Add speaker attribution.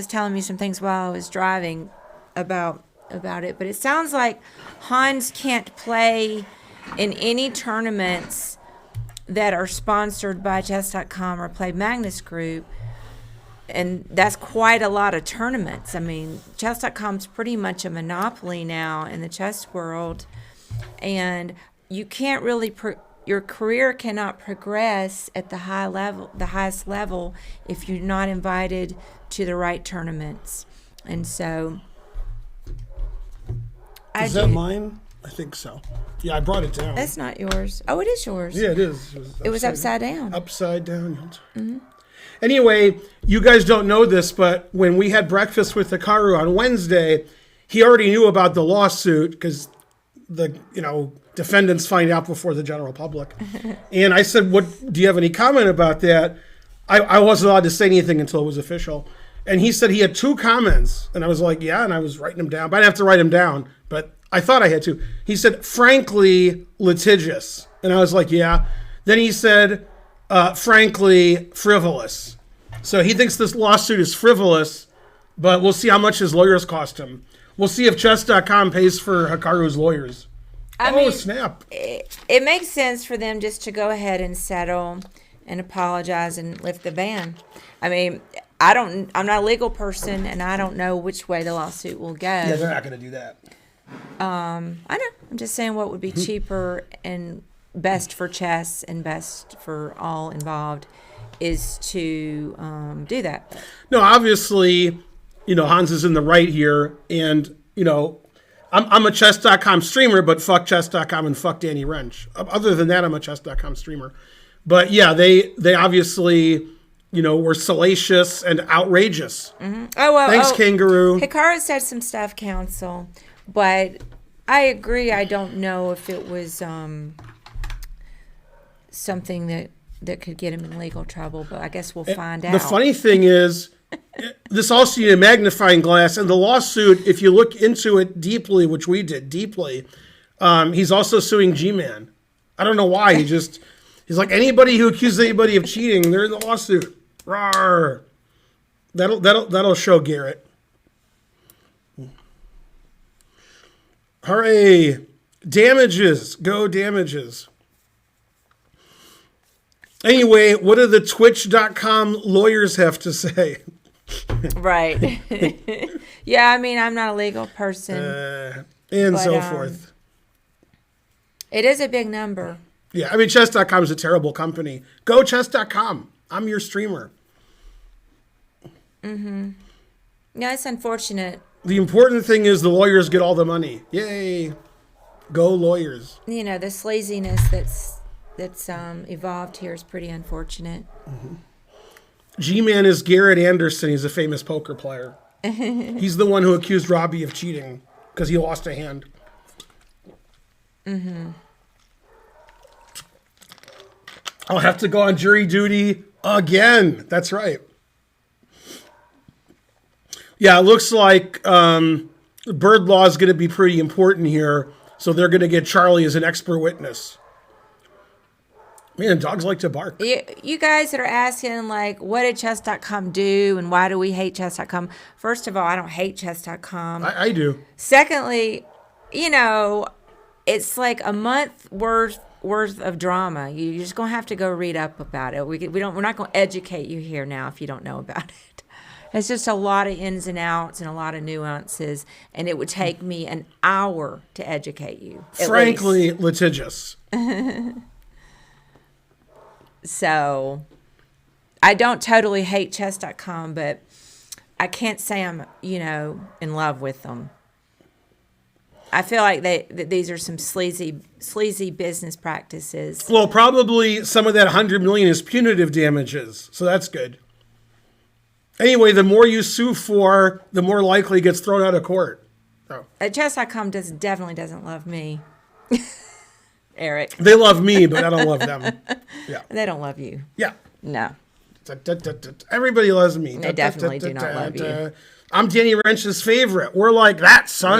Speaker 1: was telling me some things while I was driving about it, but it sounds like Hans can't play in any tournaments that are sponsored by Chess.com or play Magnus Group. And that's quite a lot of tournaments. I mean, Chess.com's pretty much a monopoly now in the chess world. And you can't really, your career cannot progress at the highest level, if you're not invited to the right tournaments. And so,
Speaker 2: Is that mine? I think so. Yeah, I brought it down.
Speaker 1: That's not yours. Oh, it is yours.
Speaker 2: Yeah, it is.
Speaker 1: It was upside down.
Speaker 2: Upside down. Mm-hmm. Anyway, you guys don't know this, but when we had breakfast with Hikaru on Wednesday, he already knew about the lawsuit because the defendants find out before the general public. And I said, "What? Do you have any comment about that?" I wasn't allowed to say anything until it was official. And he said he had 2 comments, and I was like, "Yeah," and I was writing them down. But I didn't have to write them down, but I thought I had to. He said, "Frankly litigious," and I was like, "Yeah." Then he said, "Frankly frivolous." So he thinks this lawsuit is frivolous, but we'll see how much his lawyers cost him. We'll see if Chess.com pays for Hikaru's lawyers.
Speaker 1: I mean,
Speaker 2: snap.
Speaker 1: It makes sense for them just to go ahead and settle and apologize and lift the ban. I mean, I'm not a legal person, and I don't know which way the lawsuit will go.
Speaker 2: Yeah, they're not going to do that.
Speaker 1: I know. I'm just saying what would be cheaper and best for chess and best for all involved is to do that.
Speaker 2: No, obviously, Hans is in the right here, and I'm a Chess.com streamer, but fuck Chess.com and fuck Danny Wrench. Other than that, I'm a Chess.com streamer. But yeah, they obviously were salacious and outrageous.
Speaker 1: Mm-hmm. Oh well,
Speaker 2: thanks, Kangaroo.
Speaker 1: Hikaru said some stuff, counsel, but I agree. I don't know if it was something that could get him in legal trouble, but I guess we'll find out.
Speaker 2: The funny thing is, this also needs a magnifying glass, and the lawsuit, if you look into it deeply, which we did deeply, he's also suing G-Man. I don't know why. He's like, anybody who accuses anybody of cheating, they're in the lawsuit. Rawr. That'll show Garrett. Hooray. Damages. Go damages. Anyway, what do the Twitch.com lawyers have to say?
Speaker 1: Right. Yeah, I mean, I'm not a legal person.
Speaker 2: And so forth.
Speaker 1: It is a big number.
Speaker 2: Yeah, I mean, Chess.com is a terrible company. Go Chess.com. I'm your streamer.
Speaker 1: Mm-hmm. Yeah, it's unfortunate.
Speaker 2: The important thing is the lawyers get all the money. Yay. Go lawyers.
Speaker 1: The sleaziness that's evolved here is pretty unfortunate.
Speaker 2: Mm-hmm. G-Man is Garrett Anderson. He's a famous poker player. He's the one who accused Robbie of cheating because he lost a hand.
Speaker 1: Mm-hmm.
Speaker 2: I'll have to go on jury duty again. That's right. Yeah, it looks like bird law is going to be pretty important here, so they're going to get Charlie as an expert witness. Man, dogs like to bark.
Speaker 1: You guys that are asking, like, what did Chess.com do and why do we hate Chess.com? First of all, I don't hate Chess.com.
Speaker 2: I do.
Speaker 1: Secondly, it's like a month worth of drama. You're just going to have to go read up about it. We're not going to educate you here now if you don't know about it. It's just a lot of ins and outs and a lot of nuances, and it would take me an hour to educate you.
Speaker 2: Frankly, litigious.
Speaker 1: So, I don't totally hate Chess.com, but I can't say I'm, in love with them. I feel like that these are some sleazy business practices.
Speaker 2: Well, probably some of that $100 million is punitive damages, so that's good. Anyway, the more you sue for, the more likely it gets thrown out of court. So.
Speaker 1: Chess.com definitely doesn't love me. Eric.
Speaker 2: They love me, but I don't love them. Yeah.
Speaker 1: They don't love you.
Speaker 2: Yeah.
Speaker 1: No.
Speaker 2: Everybody loves me.
Speaker 1: They definitely do not love you.
Speaker 2: I'm Danny Wrench's favorite. We're like that, son.